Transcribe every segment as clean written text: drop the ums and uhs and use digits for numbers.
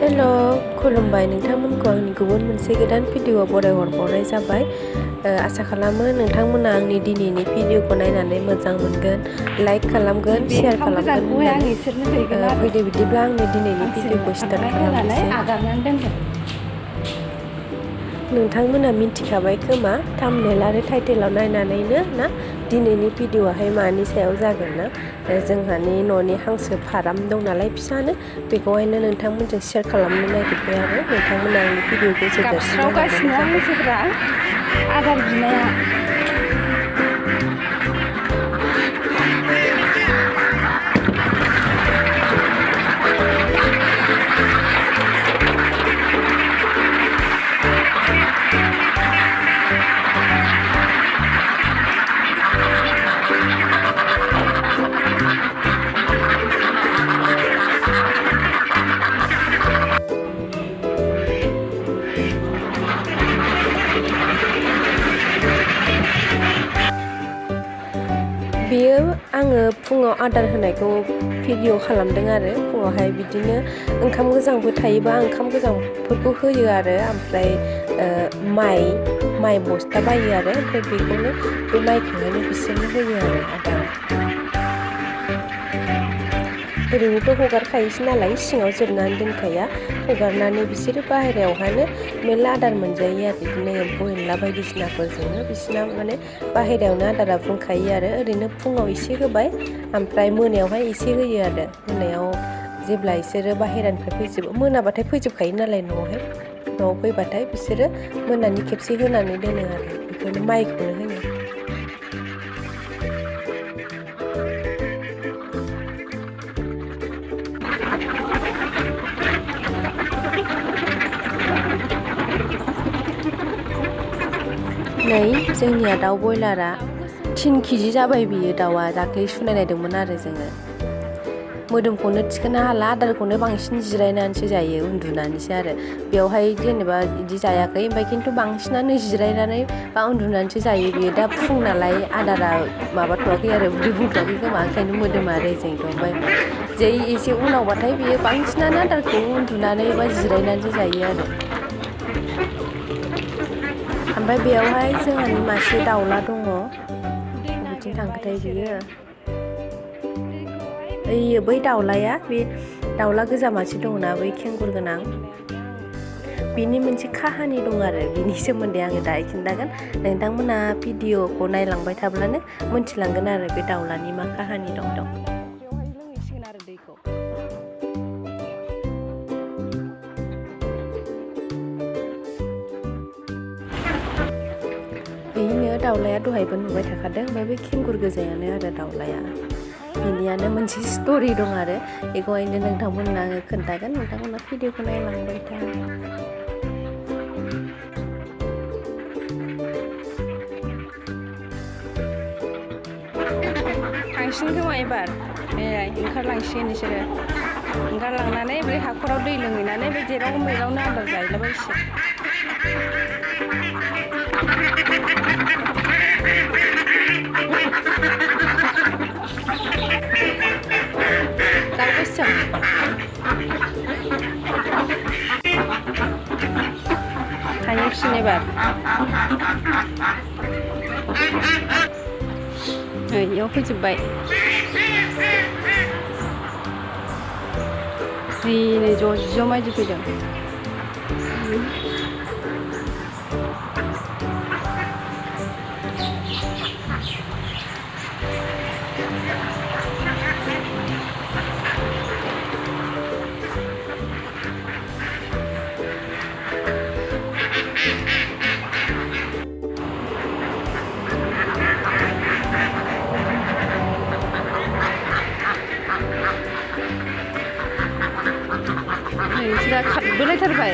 hello खुलुमबाय नोंथांमोनखौ आंनि गुबुन मोनसे गोदान भिडिअ'आव बरायहरबावनाय जाबाय आसा खालामो नोंथांमोना आंनि दिनैनि भिडिअ'खौ नायनानै मोजां मोनगोन लाइक खालामगोन शेयार खालामगोन होननानै फैदो बिदिब्ला आंनि दिनैनि भिडिअ'खौ स्टार्ट खालामनोसै नोंथांमोना मिथिखाबाय खोमा थाम्बनेल आरो टाइटेलाव नायनानैनो ना दिनैनि भिडिअ'आहाय मानि सायाव जागोन ना जोंहानि न'नि हांसो फार्म दं नालाय फिसानो बेखौहायनो नोंथांमोनजों शेयार खालामनो नागिरबाय आरो नोंथांमोना आंनि भिडिअ'खौ गाबस्रावगासिनो हांसोफ्रा आदार बिनाया बेयो आङो फुङाव आदार होनायखौ भिडिअ' खालामदों आरो फुङावहाय बिदिनो ओंखाम गोजांबो थायोबा ओंखाम गोजांफोरखौ होयो आरो ओमफ्राय माइ बस्था बायो आरो ओमफ्राय बेखौनो बे माइखौहायनो बिसोरनो होयो आरो आदार ओरैनोथ' हगारखायोसो नालाय सिङाव जोबनानै दोनखाया हगारनानै बिसोरो बाहेरायावहानो मेरला आदार मोनजायो आरो बिदिनो एम्फौ एनला बायदिसिनाफोरजोंनो बिसिना माने बाहेरायावनो आदारा बुंखायो आरो ओरैनो फुङाव एसे होबाय ओमफ्राय मोनायावहाय एसे होयो आरो मोनायाव जेब्ला बिसोरो बाहेरानिफ्राय फैजोबो मोनाबाथाय फैजोबखायो नालाय न'आव फैबाथाय बिसोरो मोनानि खेबसे होनानै दोनो आरो बेखौनो माइखौनो होयो नै जोंनिया दाउ बयलारा 3 केजि जाबाय बियो दाउआ दाख्लै सुनायनायदोंमोन आरो जोङो मोदोमखौनो थिखोनो हाला आदारखौनो बांसिन जिरायनानैसो जायो उन्दुनानैसो आरो बेवहाय जेनेबा बिदि जायाखै ओमफ्राय खिन्थु बांसिनानो जिरायनानै बा उन्दुनानैसो जायो बियो दा फुं नालाय आदारा माबाथ'वाखै आरो उदै बुंथ'वाखै खोमा ओंखायनो मोदोमा रेजेंथ' ओमफ्राय जै एसे उनावबाथाय बियो बांसिनानो आदारखौ उन्दुनानै बा जिरायनानैसो जायो आरो ओमफ्राय बेयावहाय जोंहानि मासे दाउला दङ बबेथिं थांखोथाय बियो ओइयो बै दाउलाया बे दाउला गोजा मासे दङना बै खेंगुर गोनां बिनि मोनसे काहानि दं आरो बिनि सोमोन्दै आङो दा खिन्थागोन नोंथांमोना भिडिअ'खौ नायलांबाय थाब्लानो मोनथिलांगोन आरो बे दाउलानि मा काहानि दं बेवहाय लोंहैसिगोन आरो दैखौ बेनो दाउलाया दहायबो नुबाय थाखादों ओमफ्राय बे खेंगुर गोजायानो आरो दाउलाया बिनियानो मोनसे स्ट'रि दं आरो बेखौहायनो नोंथांमोननो आङो खोन्थागोन नोंथांमोना भिडिअ'खौ नायलांबाय था थांसिगोन खोमा एबार ओंखारलांसिगोन बिसोरो ओंखारलांनानै बे हाखराव दै लोंहैनानै बे जेराव मेरावनो आदार जाहैलाबायसिगोन थांसिगोन एबार इयाव फैजोब्बाय नै ज' माइदि फैदों दा खारबोलायथारबाय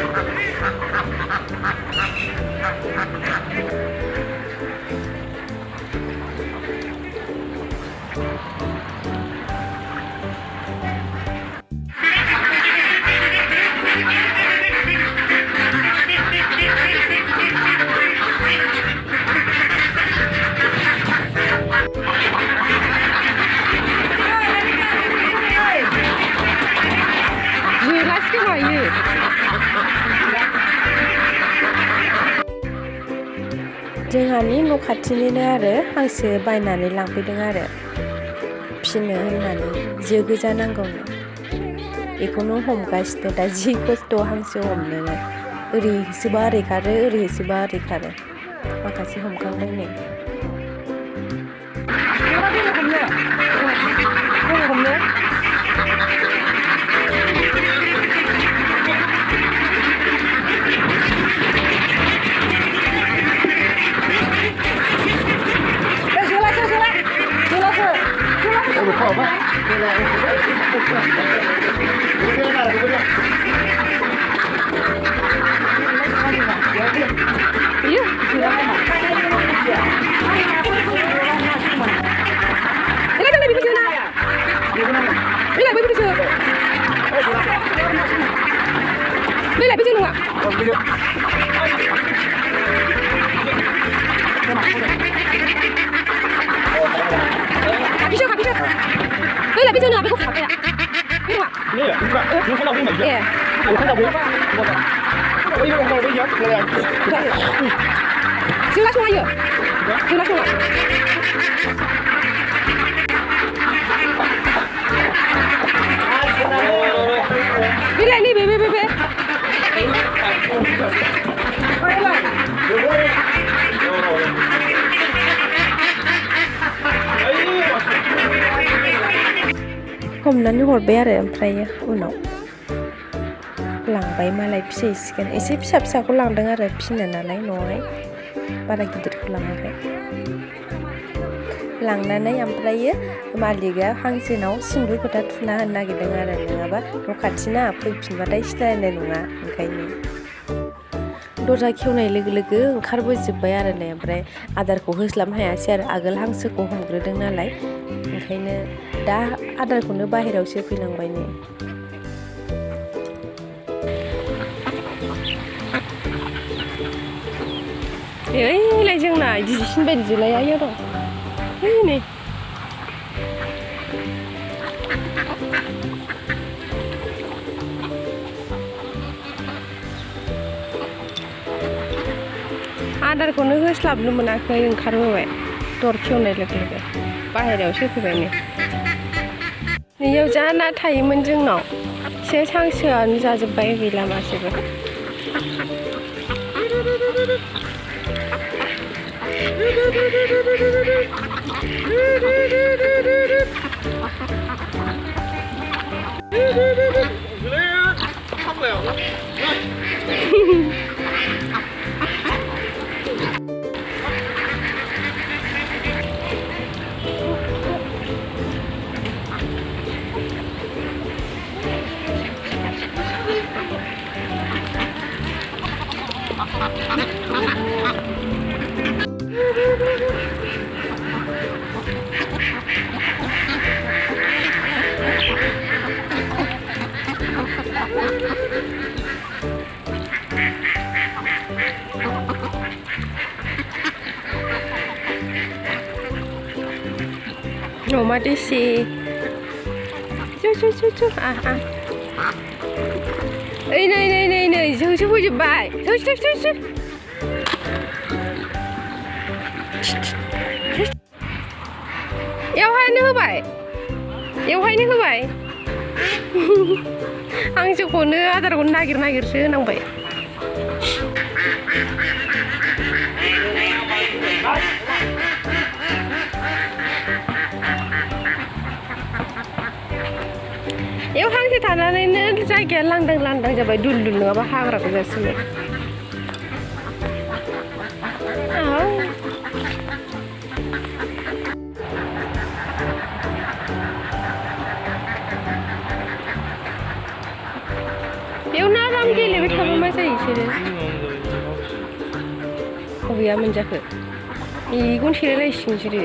इयो जोंहानि न' खाथिनिनो आरो हांसो बायनानै लांफैदों आरो फिनो होननानै जो गोजा नांगौनो बेखौनो हमगासिनो दा जि खस्थ' हांसो हमनोनो ओरै होसोबा ओरै खारो ओरै होसोबा ओरै खारो माखासे हमखांबाय नै हमनानै हरबाय आरो ओमफ्राय उनाव लांबाय मालाय फिसिगोन एसे फिसा फिसाखौ लांदों आरो फिनो नालाय न'आवहाय बारा गिदिरखौ लाङाखै लांनानै ओमफ्रायो मालिकआ हांसोनाव सिन्दुर फोथा थुना होनो नागिरदों आरो नङाबा न' खाथिना फैफिनबाथाय सिनायनाय नङा ओंखायनो दरजा खेवनाय लोगो लोगो ओंखारबोजोब्बाय आरो नै ओमफ्राय आदारखौ होस्लाबनो हायासै आरो आगोल हांसोखौ हमग्रोदों नालाय ओंखायनो दा आदारखौनो बाहेरायावसो फैलांबाय नै ओइलाय जोंना दिजिसिन बायदि जोलाय आइया दं ओइ नै आदारखौनो होस्लाबनो मोनाखै ओंखारबोबाय दर खेवनाय लोगो लोगो बाहेरायावसो फैबाय नै नैयाव जा ना थायोमोन जोंनाव सेस हांसोआनो जाजोब्बाय गैला मासेबो अमा देसि ज' ओइ नै जोंसो फैजोब्बाय एवहायनो होबाय हांसोखौनो आदारखौनो नागिरसो होनांबाय एव हांसो थानानैनो जायगाया लांदां जाबाय दुल नङाबा हाग्रा गोजासोमोन बेयावनो आराम गेलेबाय थाबा मा जायो बिसोरो बबेया मोनजाखो मेगन सेलायलायसिगोन बिसोरो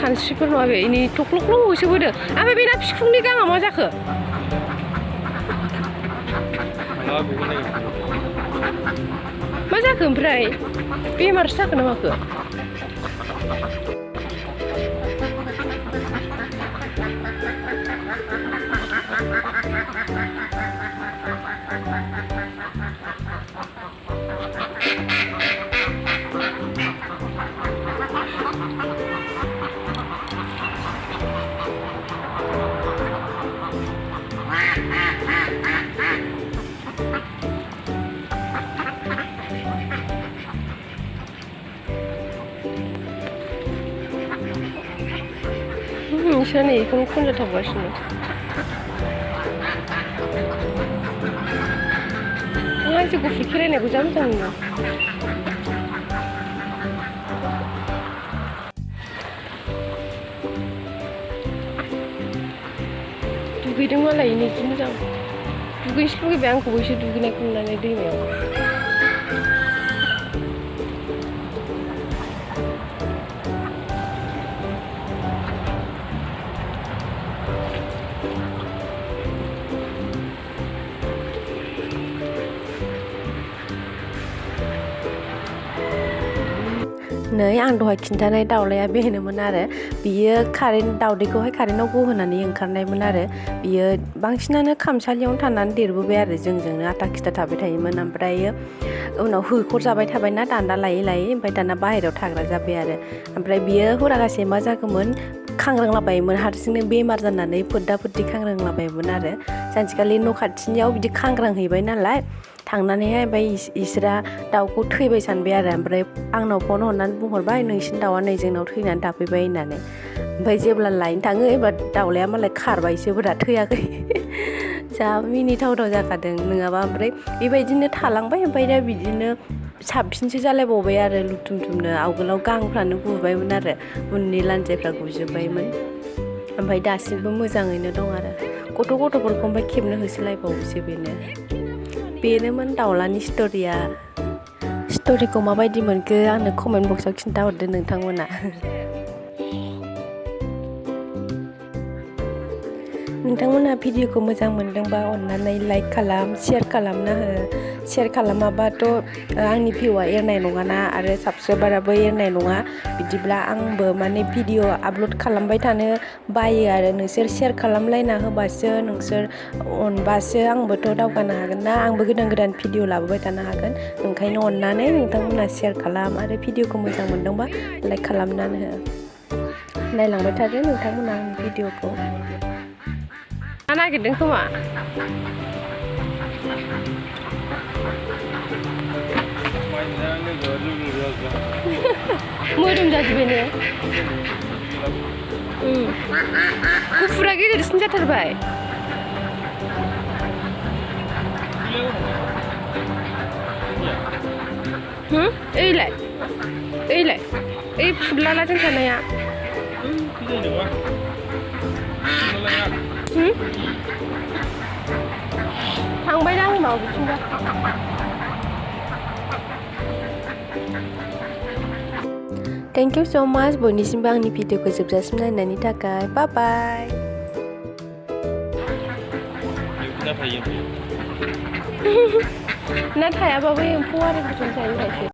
खानस्रिफोर नङा बे नै थख्ल'ख्ल' होसोबोदों ओमफ्राय बेना बिखुंनि गाङा मा जाखो मा जाखो ओमफ्राय बेमारसो जाखो ना माखो बिसोर नै बेखौनो खनजाथाबगासिनो हांसो गुफुर खेरायनायखौ जा मोजां मोनो दुगैदों मालाय जि मोजां दुगैनोसो लुगैबाय आंखौबो एसे दुगैनायखौ नुनानै दैमायाव नै आं दहाय खिन्थानाय दाउलाया बेनोमोन आरो बियो दाउदैखौहाय कारेन्टआव गहोनानै ओंखारनायमोन आरो बियो बांसिनानो खामसालियावनो थानानै देरबोबाय आरो जोंजोंनो आथा खिथा थाबाय थायोमोन ओमफ्रायो उनाव होखर जाबाय थाबायना दान्दा लायै लायै ओमफ्राय दाना बाहेरायाव थाग्रा जाबाय आरो ओमफ्राय बियो हरागासे मा जागौमोन खांग्रांलाबायोमोन हारसिंनो बेमार जानानै फोद्दा फोद्दि खांग्रांलाबायोमोन आरो सानसेखालि न' खाथिनियाव बिदि खांग्रांहैबाय नालाय थांनानैहाय ओमफ्राय इसोरा दाउखौ थैबाय सानबाय आरो ओमफ्राय आंनाव फन हरनानै बुंहरबाय नोंसिनि दाउआ नै जोंनाव थैनानै थाफैबाय होननानै ओमफ्राय जेब्ला लायनो थाङो एबार दाउलाया मालाय खारबायसोब्रा थैयाखै जा मिनिथावथाव जाखादों नङाबा ओमफ्राय बेबायदिनो थालांबाय ओमफ्राय दा बिदिनो साबसिनसो जालायबावबाय आरो लुथुमथुमनो आवगोलाव गांफ्रानो गुबायमोन आरो उननि लान्जायफ्रा गुजोब्बायमोन ओमफ्राय दासिमबो मोजाङैनो दं आरो गथ'फोरखौ ओमफ्राय खेबनो होसोलायबावोसो बेनोमोन दाउलानि स्ट'रिखौ माबायदि मोनखो आंनो कमेन्ट बक्सआव खिन्थाहरदो नोंथांमोना नोंथांमोना भिडिअखौ मोजां मोनदोंबा अननानै लाइक खालाम शेयार खालामना हो शेयार खालामाबाथ' आंनि भिउआ एरनाय नङाना आरो साबसक्राइबाराबो एरनाय नङा बिदिब्ला आंबो माने भिडिअ आपल'ड खालामबाय थानो बायो आरो नोंसोर शेयार खालामलायना होबासो नोंसोर अनबासो आंबोथ' दावगानो हागोन ना आंबो गोदान गोदान भिडिअ लाबोबाय थानो हागोन ओंखायनो अननानै नोंथांमोना शेयार खालाम आरो भिडिअखौ मोजां मोनदोंबा लाइक खालामनानै हो नायलांबाय थादो नोंथांमोना आंनि भिडिअखौ नागिरदों खोमा मोदोम जाजोब्बाय ने गुफुरा गेदेरसिन जाथारबाय ओइलाय ओइ फुरलालाजों थानाया थांबाय ना उनाव बिथिंबा थेंक इउ स' माच बयनिसिमबो आंनि भिडिअखौ जोबजासिम नायनायनि थाखाय बाय बाय ना थायाबाबो एम्फौ आरो बिदिनो थायो खायसे